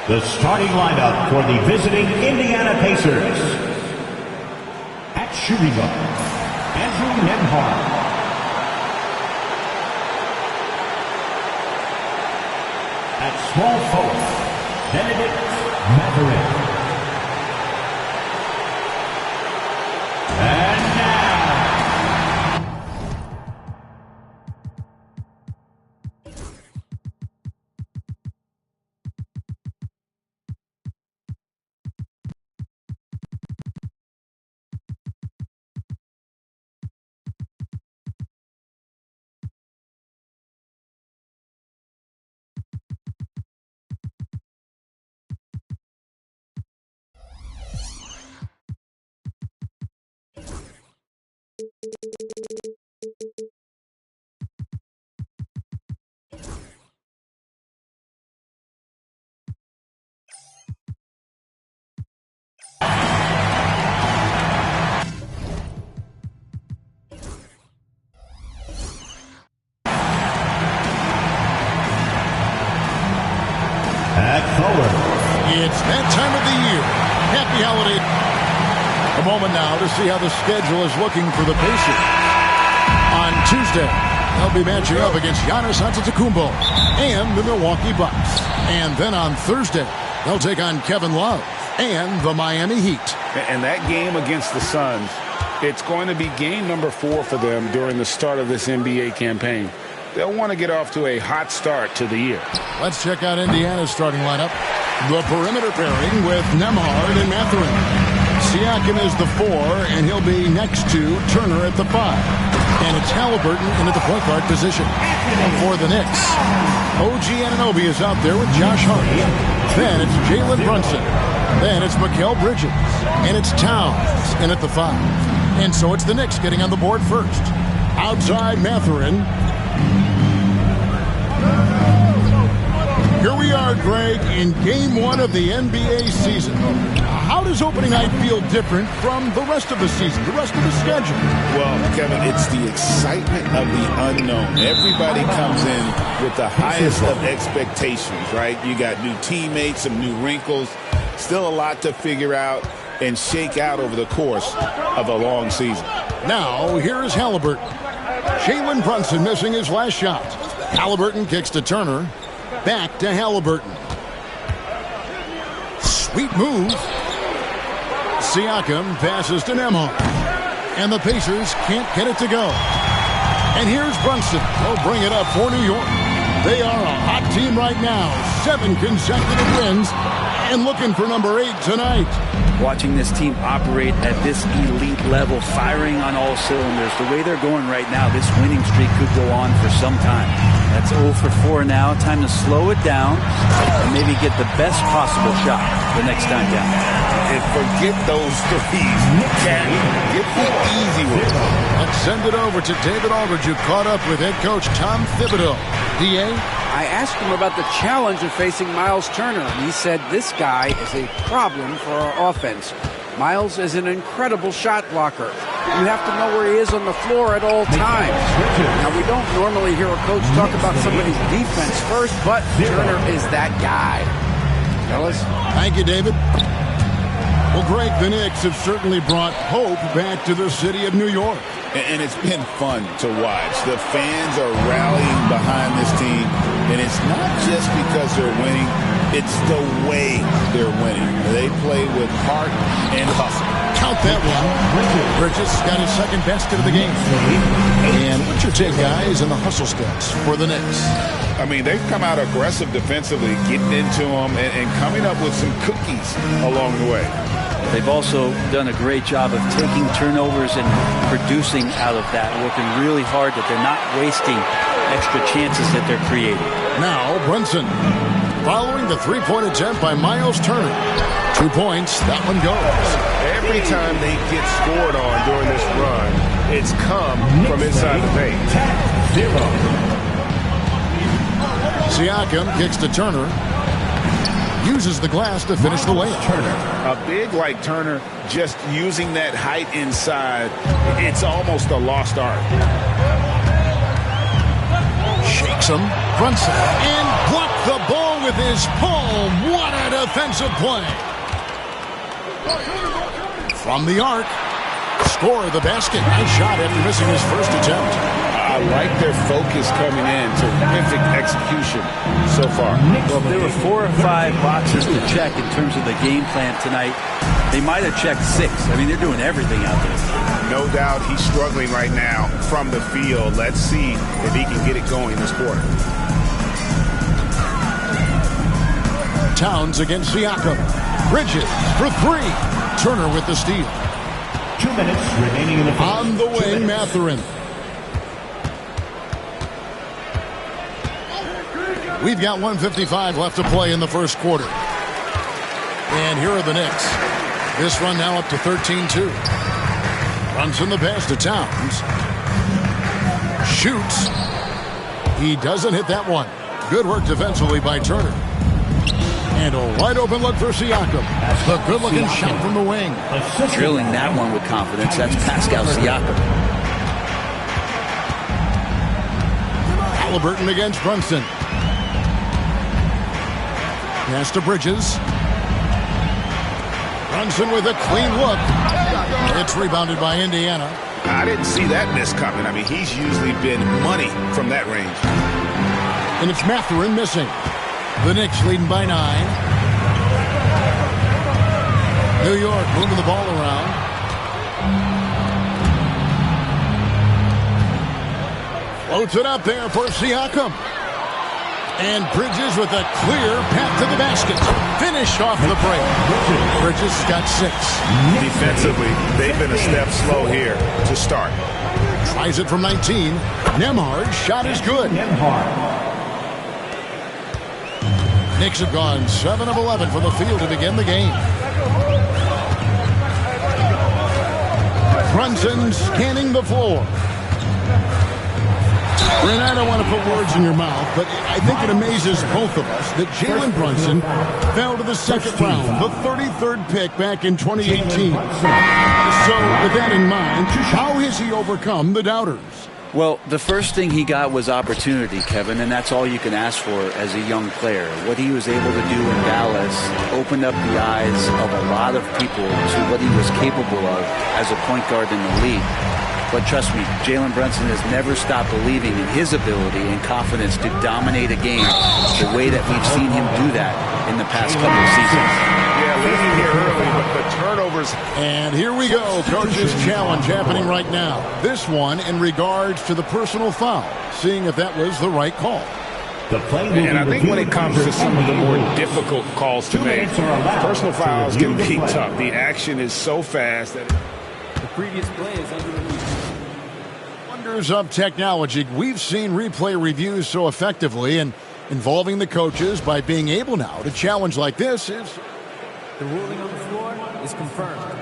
The starting lineup for the visiting Indiana Pacers. At shooting guard, Andrew Nembhard. At small forward, Benedict Mathurin. And now, at forward, it's that time of the year. Happy holiday. A moment now to see how the schedule is looking for the Pacers. On Tuesday, they'll be matching up against Giannis Antetokounmpo and the Milwaukee Bucks. And then on Thursday, they'll take on Kevin Love and the Miami Heat. And that game against the Suns, it's going to be game number 4 for them during the start of this NBA campaign. They'll want to get off to a hot start to the year. Let's check out Indiana's starting lineup. The perimeter pairing with Nembhard and Mathurin. Siakam is the 4, and he'll be next to Turner at the 5. And it's Halliburton into the point guard position. For the Knicks, OG Anunoby is out there with Josh Hart. Then it's Jalen Brunson. Then it's Mikal Bridges. And it's Towns in at the 5. And so it's the Knicks getting on the board first. Outside Mathurin. Here we are, Greg, in Game 1 of the NBA season. How does opening night feel different from the rest of the season, the rest of the schedule? Well, Kevin, it's the excitement of the unknown. Everybody comes in with the highest of expectations, right? You got new teammates, some new wrinkles, still a lot to figure out and shake out over the course of a long season. Now, here is Halliburton. Jalen Brunson missing his last shot. Halliburton kicks to Turner. Back to Halliburton. Sweet move. Siakam passes to Nembhard. And the Pacers can't get it to go. And here's Brunson. They'll bring it up for New York. They are a hot team right now. 7 consecutive wins. And looking for number 8 tonight. Watching this team operate at this elite level, firing on all cylinders. The way they're going right now, this winning streak could go on for some time. That's 0 for 4 now. Time to slow it down and maybe get the best possible shot the next time down. And forget those threes. Get the easy one. Let's send it over to David Aldridge, who caught up with head coach Tom Thibodeau. D.A.? I asked him about the challenge of facing Miles Turner, and he said this guy is a problem for our offense. Miles is an incredible shot blocker. You have to know where he is on the floor at all times. Now, we don't normally hear a coach talk about somebody's defense first, but Turner is that guy. Fellas? Thank you, David. Well, Greg, the Knicks have certainly brought hope back to the city of New York. And it's been fun to watch. The fans are rallying behind this team, and it's not just because they're winning, it's the way they're winning. They play with heart and hustle. Count that one. Bridges got his second basket of the game. And what's your take, guys, in the hustle stats for the Knicks? I mean, they've come out aggressive defensively, getting into them and coming up with some cookies along the way. They've also done a great job of taking turnovers and producing out of that, working really hard that they're not wasting extra chances that they're creating. Now, Brunson, following the three-point attempt by Miles Turner. 2 points, that one goes. Every time they get scored on during this run, it's come from inside the paint. 0. Siakam kicks to Turner. Uses the glass to finish the layup. Turner. A big like Turner, just using that height inside, it's almost a lost art. Shakes him. Brunson. And blocked the ball ball with his palm. What a defensive play. From the arc. Score the basket. Nice shot after missing his first attempt. I like their focus coming in. Terrific execution so far. Well, if there were 4 or 5 boxes to check in terms of the game plan tonight, they might have checked 6. I mean, they're doing everything out there. No doubt he's struggling right now from the field. Let's see if he can get it going this quarter. Towns against Siakam. Bridges for 3. Turner with the steal. 2 minutes remaining in the first. On the wing, Mathurin. We've got 1:55 left to play in the first quarter. And here are the Knicks. This run now up to 13-2. Brunson the pass to Towns. Shoots. He doesn't hit that one. Good work defensively by Turner. And a wide open look for Siakam. The good-looking shot from the wing. Drilling that one with confidence. That's Pascal Siakam. Halliburton against Brunson. Pass to Bridges. Brunson with a clean look. It's rebounded by Indiana. I didn't see that miss coming. I mean, he's usually been money from that range. And it's Mathurin missing. The Knicks leading by 9. New York moving the ball around. Floats it up there for Siakam. And Bridges with a clear path to the basket. Finished off the break. Bridges got 6. Defensively, they've been a step slow here to start. Tries it from 19. Nembhard's shot is good. Knicks have gone 7 of 11 from the field to begin the game. Brunson scanning the floor. And I don't want to put words in your mouth, but I think it amazes both of us that Jalen Brunson fell to the second round, the 33rd pick back in 2018. So with that in mind, how has he overcome the doubters? Well, the first thing he got was opportunity, Kevin, and that's all you can ask for as a young player. What he was able to do in Dallas opened up the eyes of a lot of people to what he was capable of as a point guard in the league. But trust me, Jalen Brunson has never stopped believing in his ability and confidence to dominate a game the way that we've seen him do that in the past couple of seasons. Yeah, leading here early, but the turnovers. And here we go. Coach's challenge happening right now. This one in regards to the personal foul, seeing if that was the right call. And I think when it comes to some of the more difficult calls to make, personal fouls can be tough. The action is so fast that the previous play is under review. Wonders of technology. We've seen replay reviews so effectively, and involving the coaches by being able now to challenge like this is... The ruling on the floor is confirmed.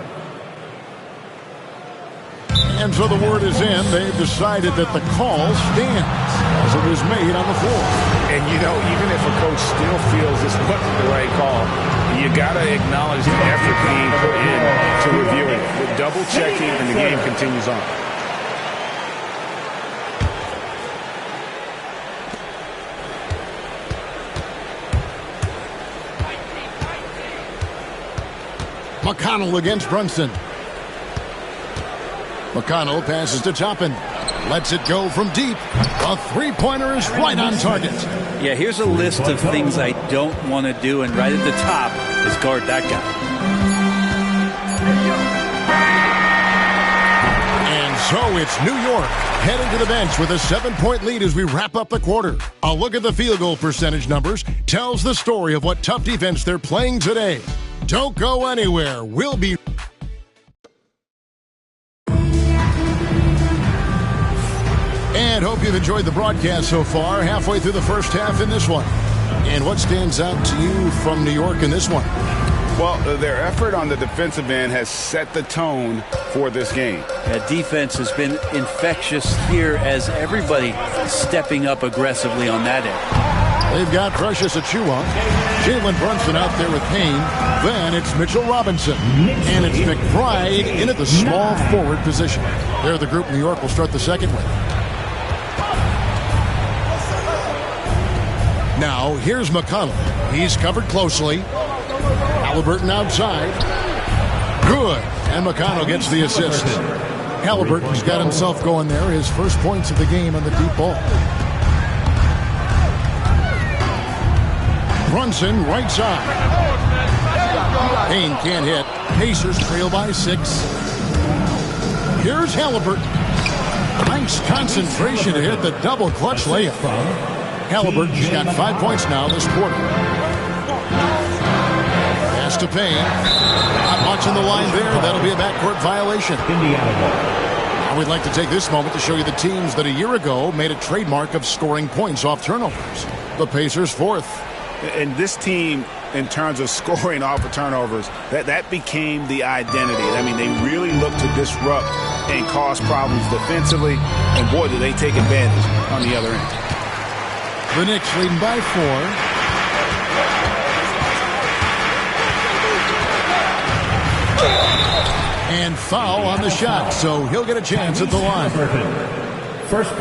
And so the word is in. They've decided that the call stands as it was made on the floor. And, you know, even if a coach still feels this wasn't the right call, you got to acknowledge the effort being put in to reviewing it. The double checking, and the game continues on. McConnell against Brunson. McConnell passes to Toppin. Lets it go from deep. A three-pointer is right on target. Yeah, here's a list of things I don't want to do, and right at the top is guard that guy. And so it's New York heading to the bench with a 7-point lead as we wrap up the quarter. A look at the field goal percentage numbers tells the story of what tough defense they're playing today. Don't go anywhere. We'll be... And hope you've enjoyed the broadcast so far, halfway through the first half in this one. And what stands out to you from New York in this one? Well, their effort on the defensive end has set the tone for this game. Yeah, defense has been infectious here as everybody stepping up aggressively on that end. They've got Precious Achiuwa, Jalen Brunson out there with Payne. Then it's Mitchell Robinson. And it's McBride in at the small forward position. They're the group New York will start the second with. Now, here's McConnell. He's covered closely. Halliburton outside. Good. And McConnell gets the assist. Halliburton's got himself going there. His first points of the game on the deep ball. Brunson, right side. Payne can't hit. Pacers trail by 6. Here's Halliburton. Nice concentration to hit the double clutch layup. Halliburton's got 5 points now this quarter. Pass to Payne. Not much on the line there. That'll be a backcourt violation. Indiana ball. Now we'd like to take this moment to show you the teams that a year ago made a trademark of scoring points off turnovers. The Pacers 4th. And this team, in terms of scoring off of turnovers, that became the identity. I mean, they really look to disrupt and cause problems defensively, and boy, do they take advantage on the other end. The Knicks leading by 4. And foul on the shot, so he'll get a chance at the line.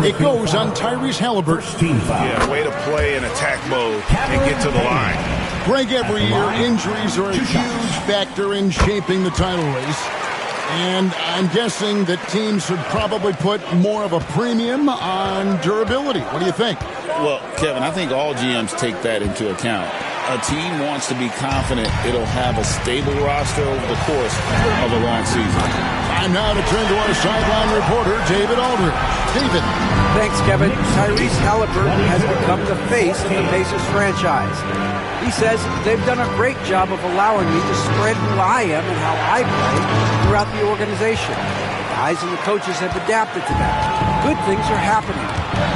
It goes on Tyrese Halliburton. Yeah, way to play in attack mode and get to the line. Greg, every year, injuries are a huge factor in shaping the title race. And I'm guessing that teams should probably put more of a premium on durability. What do you think? Well, Kevin, I think all GMs take that into account. A team wants to be confident it'll have a stable roster over the course of a long season. Time now to turn to our sideline reporter, David Aldridge. David. Thanks, Kevin. Tyrese Halliburton has become the face of the Pacers franchise. He says they've done a great job of allowing me to spread who I am and how I play throughout the organization. The guys and the coaches have adapted to that. Good things are happening.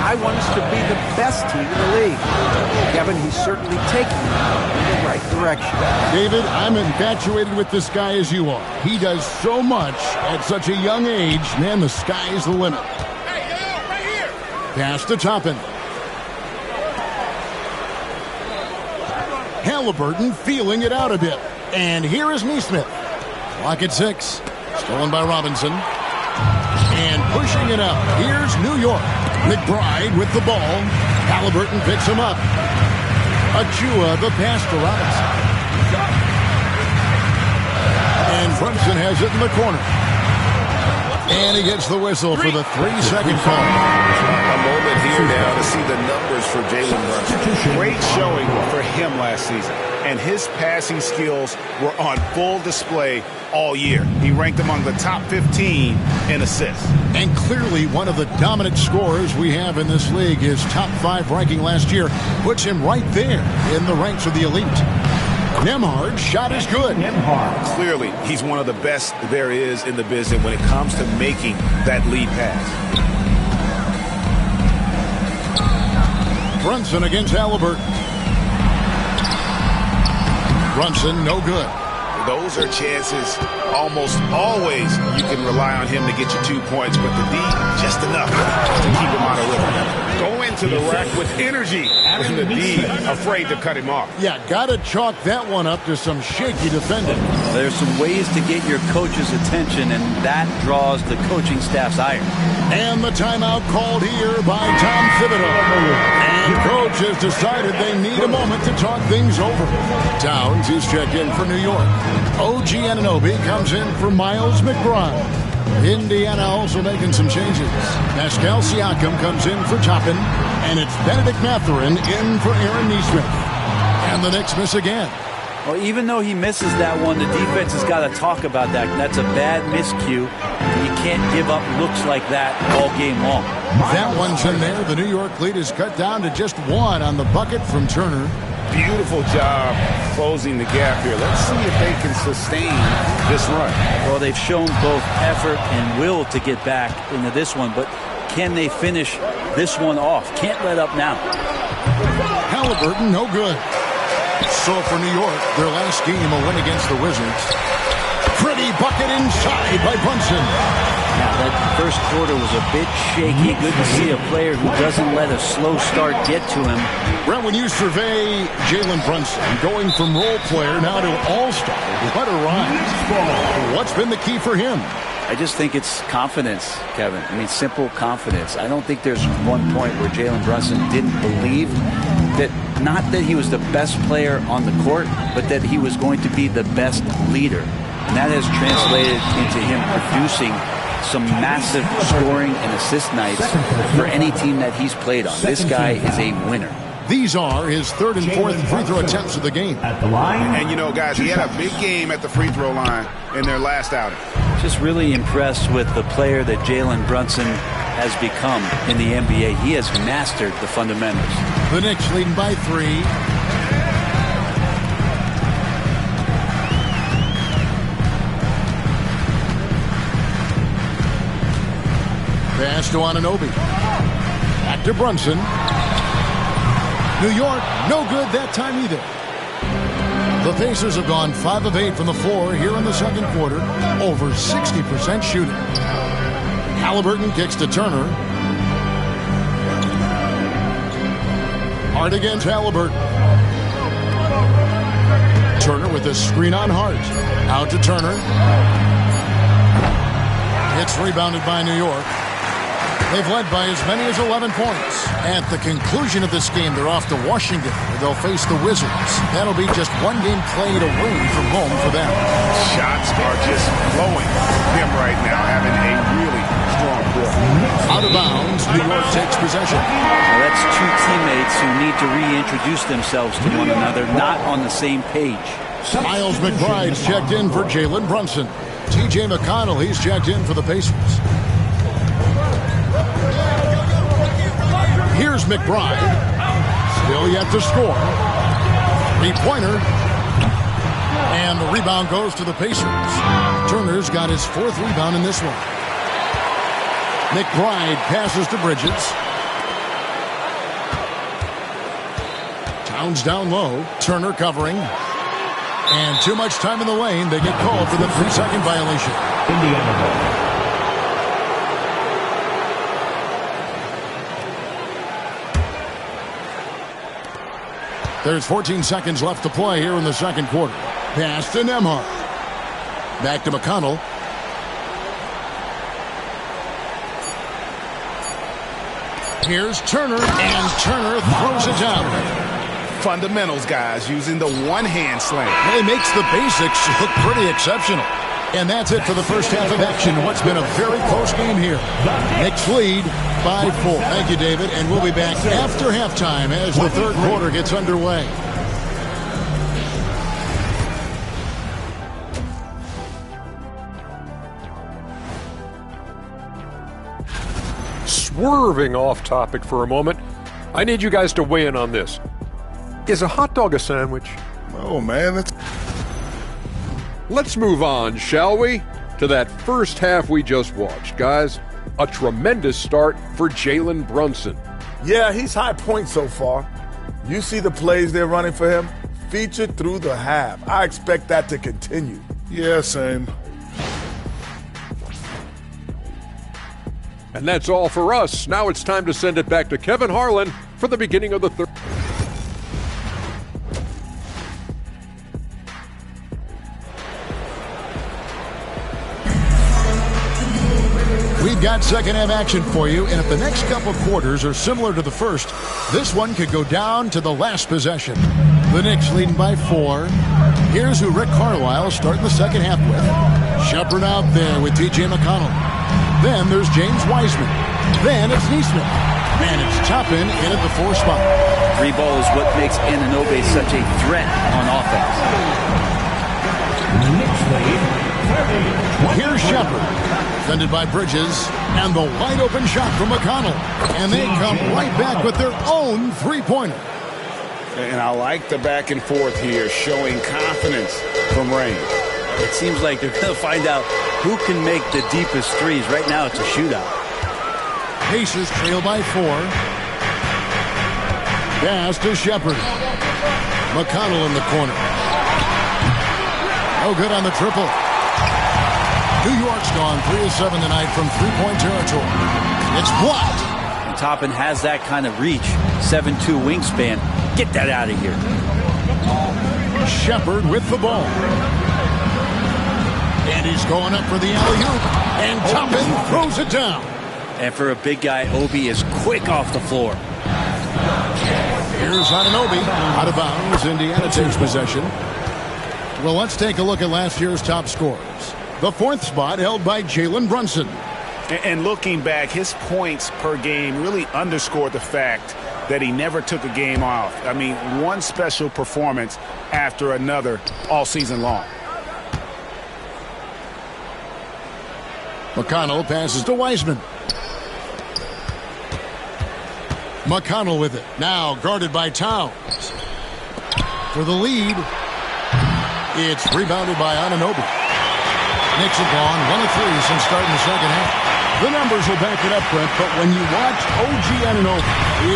I want us to be the best team in the league. Kevin, he's certainly taking me in the right direction. David, I'm infatuated with this guy as you are. He does so much at such a young age. Man, the sky's the limit. Right here. Pass to Toppin. Halliburton feeling it out a bit. And here is Neesmith. Clock at 6. Stolen by Robinson. And pushing it up. Here's New York. McBride with the ball. Halliburton picks him up. Achua the pass to Robinson. And Brunson has it in the corner. And he gets the whistle for the 3-second call. A moment here now to see the numbers for Jalen Brunson. Great showing for him last season. And his passing skills were on full display all year. He ranked among the top 15 in assists. And clearly one of the dominant scorers we have in this league. His top 5 ranking last year puts him right there in the ranks of the elite. Nembhard's shot is good. Clearly, he's one of the best there is in the business when it comes to making that lead pass. Brunson against Halliburton. Brunson, no good. Those are chances almost always you can rely on him to get you 2 points, but the D, just enough to keep him out of rhythm. Go into the rack with energy, and the D afraid to cut him off. Yeah, got to chalk that one up to some shaky defending. There's some ways to get your coach's attention, and that draws the coaching staff's ire. And the timeout called here by Tom Thibodeau. And coach has decided they need a moment to talk things over. Towns is checked in for New York. OG Anunoby comes in for Miles McBride. Indiana also making some changes. Pascal Siakam comes in for Toppin. And it's Benedict Mathurin in for Aaron Neesmith. And the Knicks miss again. Well, even though he misses that one, the defense has got to talk about that. That's a bad miscue. You can't give up looks like that all game long. That one's in there. The New York lead is cut down to just 1 on the bucket from Turner. Beautiful job closing the gap here. Let's see if they can sustain this run. Well, they've shown both effort and will to get back into this one, but can they finish this one off? Can't let up now. Halliburton, no good. So for New York, their last game, a win against the Wizards. Pretty bucket inside by Brunson. Now, that first quarter was a bit shaky. Good to see a player who doesn't let a slow start get to him. Brent, when you survey Jalen Brunson going from role player now to all-star, what a rise. What's been the key for him? I just think it's confidence, Kevin. I mean, simple confidence. I don't think there's one point where Jalen Brunson didn't believe that not that he was the best player on the court, but that he was going to be the best leader. And that has translated into him producing some massive scoring and assist nights for any team that he's played on. This guy is a winner. These are his third and fourth free throw attempts of the game. At the line. And, you know, guys, he had a big game at the free throw line in their last outing. Just really impressed with the player that Jalen Brunson has become in the NBA. He has mastered the fundamentals. The Knicks leading by 3. Pass to Anunoby. Back to Brunson. New York, no good that time either. The Pacers have gone 5 of 8 from the floor here in the second quarter. Over 60% shooting. Halliburton kicks to Turner. Hart against Halliburton. Turner with a screen on Hart. Out to Turner. It's rebounded by New York. They've led by as many as 11 points. At the conclusion of this game, they're off to Washington, where they'll face the Wizards. That'll be just one game played away from home for them. Shots are just flowing him right now, having a really strong quarter. Out of bounds, New York takes possession. Now that's two teammates who need to reintroduce themselves to one another, not on the same page. Miles McBride's checked in for Jalen Brunson. T.J. McConnell, he's checked in for the Pacers. Here's McBride. Still yet to score. 3-pointer. And the rebound goes to the Pacers. Turner's got his 4th rebound in this one. McBride passes to Bridges. Towns down low. Turner covering. And too much time in the lane. They get called for the 3-second violation. Indiana ball. There's 14 seconds left to play here in the second quarter. Pass to Nembhard. Back to McConnell. Here's Turner, and Turner throws it down. Fundamentals, guys, using the one-hand slam. He makes the basics look pretty exceptional. And that's it for the first half of action. What's been a very close game here. Knicks lead by 4. Thank you, David. And we'll be back after halftime as the third quarter gets underway. Swerving off topic for a moment, I need you guys to weigh in on this. Is a hot dog a sandwich? Oh, man, that's... Let's move on, shall we? To that first half we just watched, guys. A tremendous start for Jalen Brunson. Yeah, he's high point so far. You see the plays they're running for him? Featured through the half. I expect that to continue. Yeah, same. And that's all for us. Now it's time to send it back to Kevin Harlan for the beginning of the third. We've got second half action for you, and if the next couple quarters are similar to the first, this one could go down to the last possession. The Knicks leading by 4. Here's who Rick Carlisle's starting the second half with. Shepard out there with T.J. McConnell. Then there's James Wiseman. Then it's Neesmith. And it's Toppin in at the 4 spot. Free ball is what makes Anunoby such a threat on offense. Here's Shepard. Defended by Bridges, and the wide open shot from McConnell. And they come right back with their own 3-pointer. And I like the back and forth here, showing confidence from Rain. It seems like they're going to find out who can make the deepest threes. Right now it's a shootout. Pacers trail by 4. Pass to Shepard. McConnell in the corner. No good on the triple. New York's gone 3 of 7 tonight from 3-point territory. It's blocked. And Toppin has that kind of reach. 7'2" wingspan. Get that out of here. Shepard with the ball. And he's going up for the alley-oop. And Toppin throws it down. And for a big guy, Obi is quick off the floor. Here's Anunoby. Out of bounds. Indiana takes possession. Well, let's take a look at last year's top scorers. The fourth spot held by Jalen Brunson. And looking back, his points per game really underscored the fact that he never took a game off. I mean, one special performance after another all season long. McConnell passes to Wiseman. McConnell with it. Now guarded by Towns. For the lead. It's rebounded by Anunoby. Knicks have gone 1 of 3 since starting the second half. The numbers will back it up, Brent, but when you watch OG Anunoby,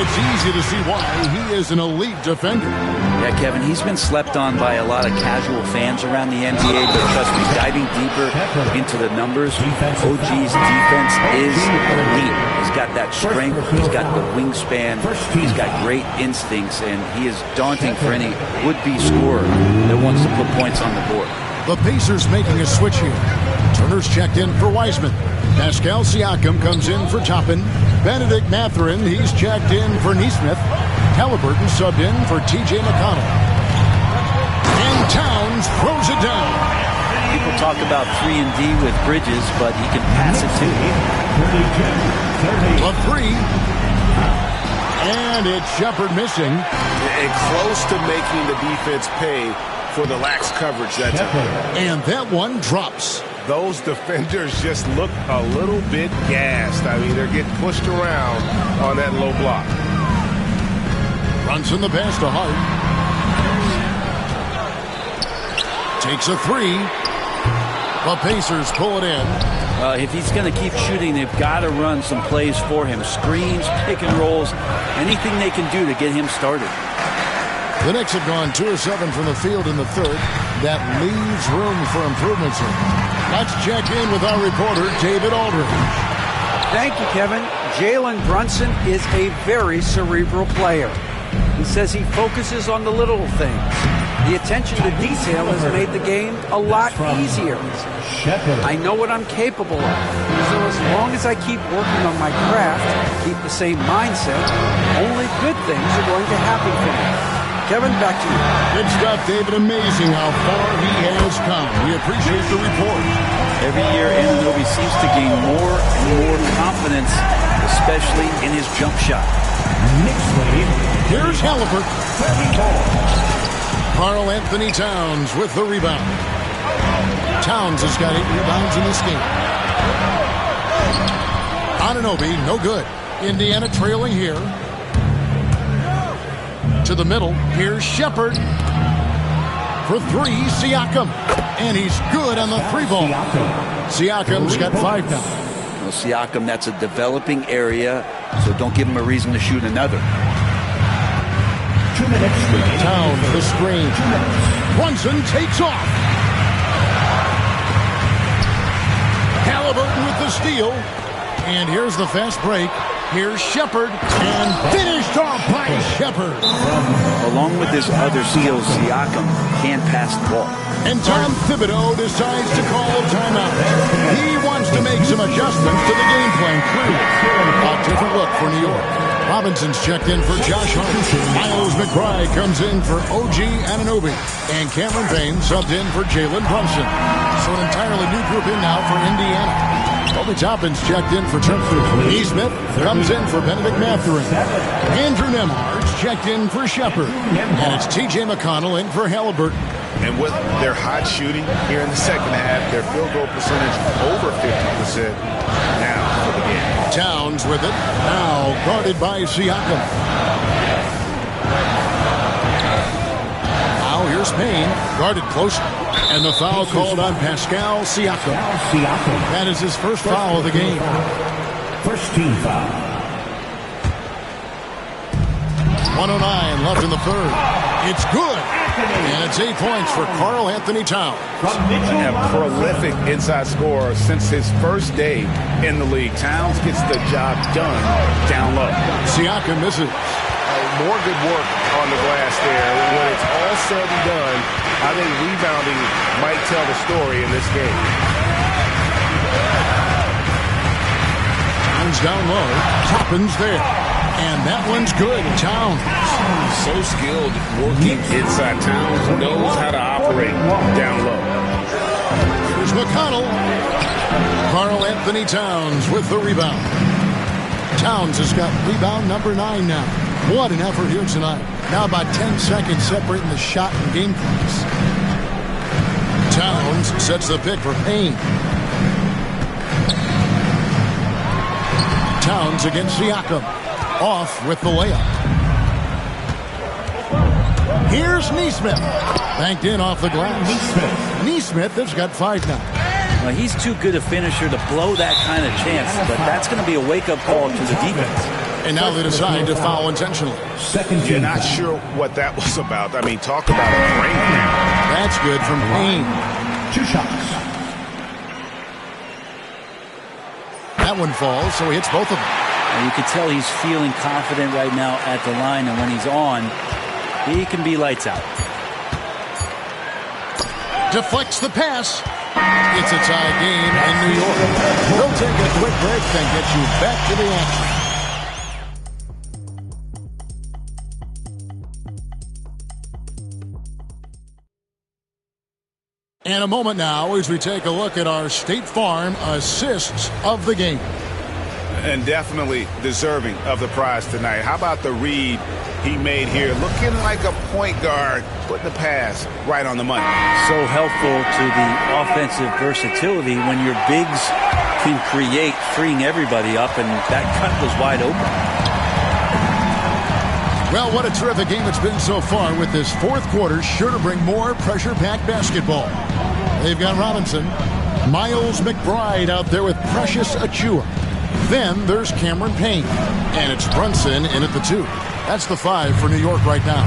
it's easy to see why he is an elite defender. Yeah, Kevin, he's been slept on by a lot of casual fans around the NBA, but trust me, diving deeper into the numbers, OG's defense is elite. He's got that strength, he's got the wingspan, he's got great instincts, and he is daunting for any would-be scorer that wants to put points on the board. The Pacers making a switch here. Turner's checked in for Wiseman. Pascal Siakam comes in for Toppin. Benedict Mathurin, he's checked in for Nesmith. Halliburton subbed in for T.J. McConnell. And Towns throws it down. People talk about 3-and-D with Bridges, but he can pass it too. A three. And it's Shepard missing. And close to making the defense pay for the lax coverage that time. And that one drops. Those defenders just look a little bit gassed. I mean, they're getting pushed around on that low block. Brunson the pass to Hart. Takes a three. The Pacers pull it in. If he's going to keep shooting, they've got to run some plays for him. Screens, pick and rolls, anything they can do to get him started. The Knicks have gone 2 of 7 from the field in the third. That leaves room for improvements here. Let's check in with our reporter, David Aldridge. Thank you, Kevin. Jalen Brunson is a very cerebral player. He says he focuses on the little things. The attention to detail has made the game a lot easier. I know what I'm capable of. So as long as I keep working on my craft, keep the same mindset, only good things are going to happen for me. Kevin, back to you. Good stuff, David. Amazing how far he has come. We appreciate the report. Every year, Anunoby seems to gain more and more confidence, especially in his jump shot. Here's Halliburton. Karl Anthony Towns with the rebound. Towns has got 8 rebounds in this game. Anunoby, no good. Indiana trailing here. To the middle. Here's Shepard. For 3, Siakam. And he's good on the 3-ball. Siakam's got 5 now. Well, Siakam, that's a developing area, so don't give him a reason to shoot another. 2 minutes. Towns the screen. Brunson takes off. Halliburton with the steal. And here's the fast break. Here's Shepard, and finished off by Shepard. Along with his other skills, Siakam can pass the ball. And Tom Thibodeau decides to call timeout. He wants to make some adjustments to the game plan, clearly. A different look for New York. Robinson's checked in for Josh Hart. Miles McBride comes in for OG Anunoby. And Cameron Payne subbed in for Jalen Brunson. So an entirely new group in now for Indiana. Obi Toppin's checked in for Turner. Nesmith comes in for Benedict Mathurin. Andrew Nembhard's checked in for Shepard. And it's T.J. McConnell in for Halliburton. And with their hot shooting here in the second half, their field goal percentage over 50% now for the game. Towns with it. Now guarded by Siakam. Now here's Payne. Guarded close. And the foul called on Pascal Siakam. That is his first foul of the game. First team foul. 1:09 left in the third. It's good. And it's 8 points for Karl Anthony Towns. A prolific inside scorer since his first day in the league. Towns gets the job done down low. Siakam misses. More good work on the glass there. When it's all said and done, I think rebounding might tell the story in this game. Towns down low. Toppin's there. And that one's good. Towns. So skilled working inside. Towns knows how to operate down low. Here's McConnell. Karl Anthony Towns with the rebound. Towns has got rebound number 9 now. What an effort here tonight. Now about 10 seconds separating the shot and game clocks. Towns sets the pick for Payne. Towns against Siakam. Off with the layup. Here's Nesmith. Banked in off the glass. Nesmith has got 5 now. Well, he's too good a finisher to blow that kind of chance, but that's going to be a wake-up call to the defense. And now they decide to foul intentionally. You're not sure what that was about. I mean, talk about a brain. That's good from Payne. 2 shots. That one falls, so he hits both of them. And you can tell he's feeling confident right now at the line, and when he's on, he can be lights out. Deflects the pass. It's a tie game in New York. We'll take a quick break, then get you back to the action. And a moment now as we take a look at our State Farm assists of the game. And definitely deserving of the prize tonight. How about the read he made here? Looking like a point guard, putting the pass right on the money. So helpful to the offensive versatility when your bigs can create, freeing everybody up, and that cut was wide open. Well, what a terrific game it's been so far, with this fourth quarter sure to bring more pressure-packed basketball. They've got Robinson, Miles McBride out there with Precious Achua. Then there's Cameron Payne, and it's Brunson in at the 2. That's the 5 for New York right now.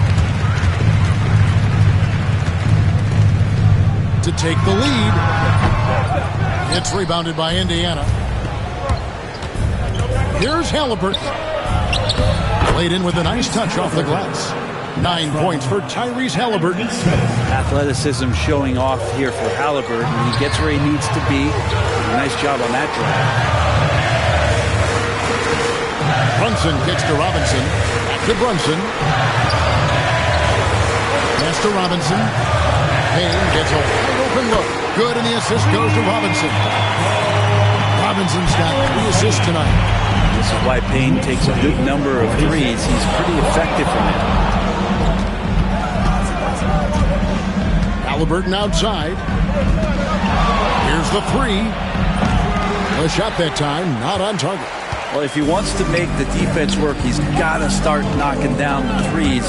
To take the lead, it's rebounded by Indiana. Here's Halliburton. Played in with a nice touch off the glass. 9 points for Tyrese Halliburton. Athleticism showing off here for Halliburton. He gets where he needs to be. Nice job on that drive. Brunson kicks to Robinson. Back to Brunson. Pass to Robinson. Payne gets a wide open look. Good, and the assist goes to Robinson. Robinson's got 3 assists tonight. This is why Payne takes a good number of threes. He's pretty effective from it. Halliburton outside. Here's the 3. A shot that time, not on target. Well, if he wants to make the defense work, he's got to start knocking down the threes.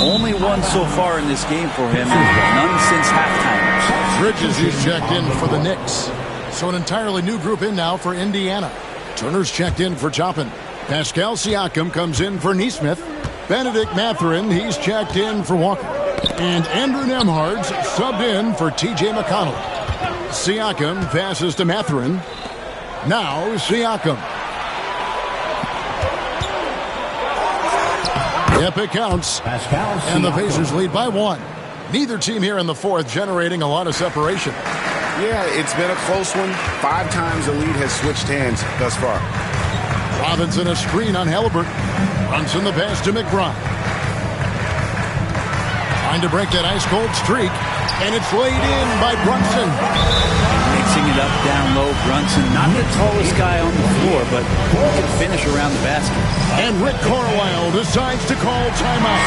Only one so far in this game for him, none since halftime. Bridges is checked in for the Knicks. So an entirely new group in now for Indiana. Turner's checked in for Toppin. Pascal Siakam comes in for Nesmith. Benedict Mathurin, he's checked in for Walker. And Andrew Nembhard's subbed in for T.J. McConnell. Siakam passes to Mathurin. Now Siakam. Yep, it counts. And the Pacers lead by 1. Neither team here in the fourth generating a lot of separation. Yeah, it's been a close one. 5 times the lead has switched hands thus far. Robinson a screen on Halliburton. Brunson the pass to McBride. Trying to break that ice-cold streak. And it's laid in by Brunson. Mixing it up down low. Brunson, not the tallest guy on the floor, but he can finish around the basket. And Rick Carlisle decides to call timeout.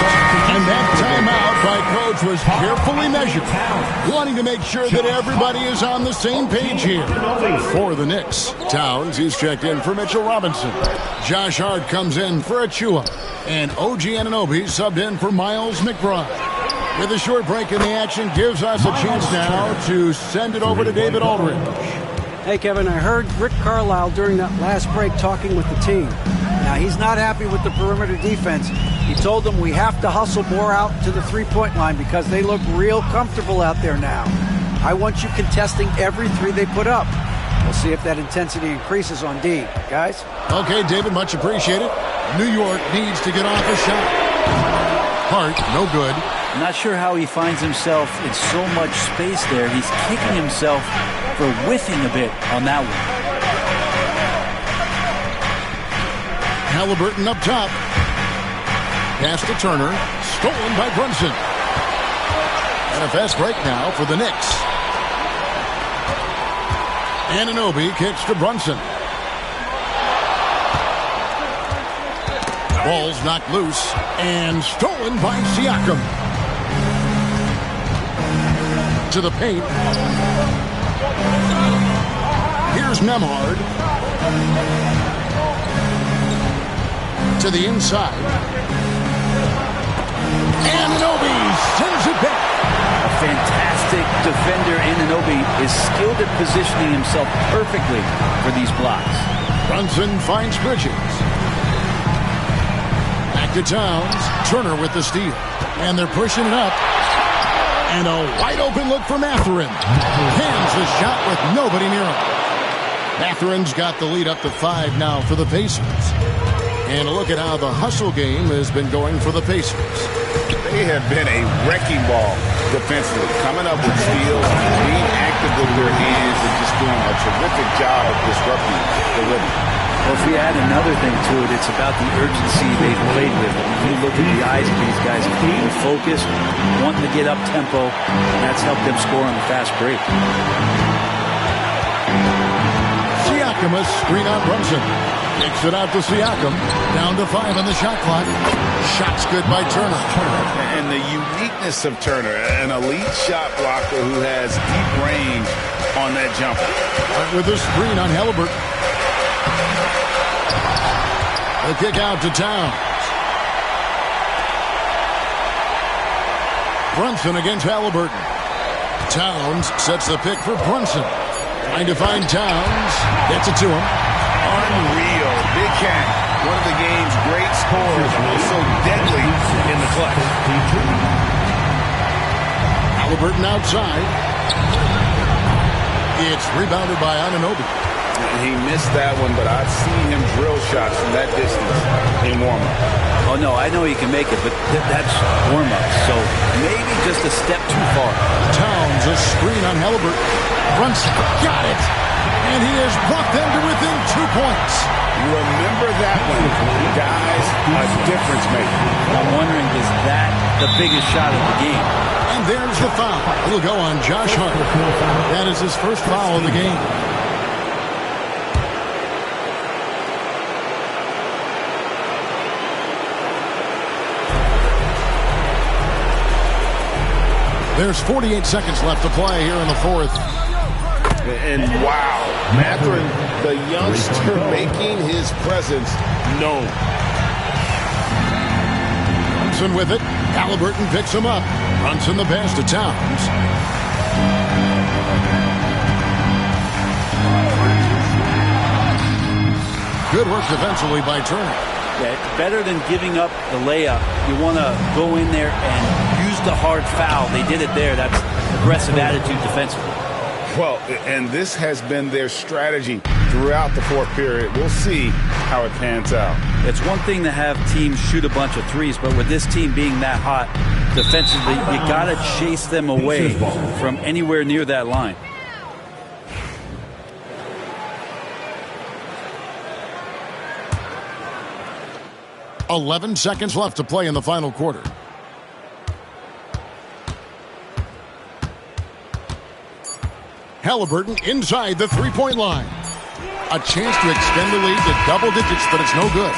And that timeout by Coach was carefully measured, wanting to make sure that everybody is on the same page here. For the Knicks, Towns, he's checked in for Mitchell Robinson. Josh Hart comes in for Achua. And OG Anunoby subbed in for Miles McBride. With a short break in the action, gives us a chance now to send it over to David Aldridge. Hey, Kevin, I heard Rick Carlisle during that last break talking with the team. Now, he's not happy with the perimeter defense. He told them we have to hustle more out to the three-point line because they look real comfortable out there now. I want you contesting every 3 they put up. We'll see if that intensity increases on D. Guys? Okay, David, much appreciated. New York needs to get off a shot. Hart, no good. I'm not sure how he finds himself in so much space there. He's kicking himself for whiffing a bit on that one. Halliburton up top. Pass to Turner. Stolen by Brunson. And a fast break now for the Knicks. Anunoby kicks to Brunson. Ball's knocked loose and stolen by Siakam. To the paint. Here's Nembhard. To the inside. Anunoby sends it back. A fantastic defender. Anunoby is skilled at positioning himself perfectly for these blocks. Brunson finds Bridges. Back to Towns. Turner with the steal. And they're pushing it up. And a wide open look for Mathurin. Hands the shot with nobody near him. Mathurin's got the lead up to 5 now for the Pacers. And a look at how the hustle game has been going for the Pacers. They have been a wrecking ball defensively, coming up with steals, being active with their hands, and just doing a terrific job of disrupting the rhythm. Well, if we add another thing to it, it's about the urgency they've played with. If you look at the eyes of these guys, being focused, wanting to get up tempo, and that's helped them score on the fast break. Siakam a screen on Brunson. Kicks it out to Siakam. Down to 5 on the shot clock. Shot's good by Turner. And the uniqueness of Turner, an elite shot blocker who has deep range on that jumper. With a screen on Halliburton. The kick out to Towns. Brunson against Halliburton. Towns sets the pick for Brunson. Trying to find Towns. Gets it to him. Unreal. Big Cat, one of the game's great scorers, also deadly in the clutch. Halliburton outside. It's rebounded by Anunoby. He missed that one, but I've seen him drill shots from that distance in warm-up. Oh, no, I know he can make it, but that's warm-up, so maybe just a step too far. Towns a screen on Halliburton. Brunson got it. And he has brought them to within 2 points. Remember that one, guys, a difference maker. I'm wondering, is that the biggest shot of the game? And there's the foul. It'll go on Josh Hart. That is his first foul of the game. There's 48 seconds left to play here in the fourth. And wow, Mathurin, the youngster, making his presence known. Brunson with it. Halliburton picks him up. Brunson the pass to Towns. Good work defensively by Turner. Yeah, better than giving up the layup. You want to go in there and use the hard foul. They did it there. That's aggressive attitude defensively. Well, and this has been their strategy throughout the fourth period. We'll see how it pans out. It's one thing to have teams shoot a bunch of threes, but with this team being that hot defensively, you got to chase them away from anywhere near that line. .11 seconds left to play in the final quarter. Halliburton inside the three-point line. A chance to extend the lead to double digits, but it's no good.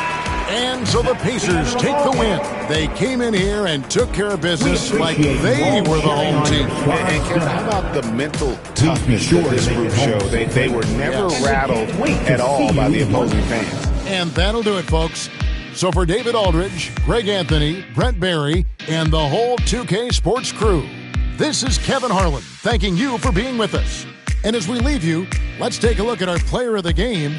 And so the Pacers take the win. They came in here and took care of business like they were the home team. And Kevin, how about the mental toughness that this group showed? They were never rattled at all by the opposing fans. And that'll do it, folks. So for David Aldridge, Greg Anthony, Brent Barry, and the whole 2K Sports crew, this is Kevin Harlan thanking you for being with us. And as we leave you, let's take a look at our player of the game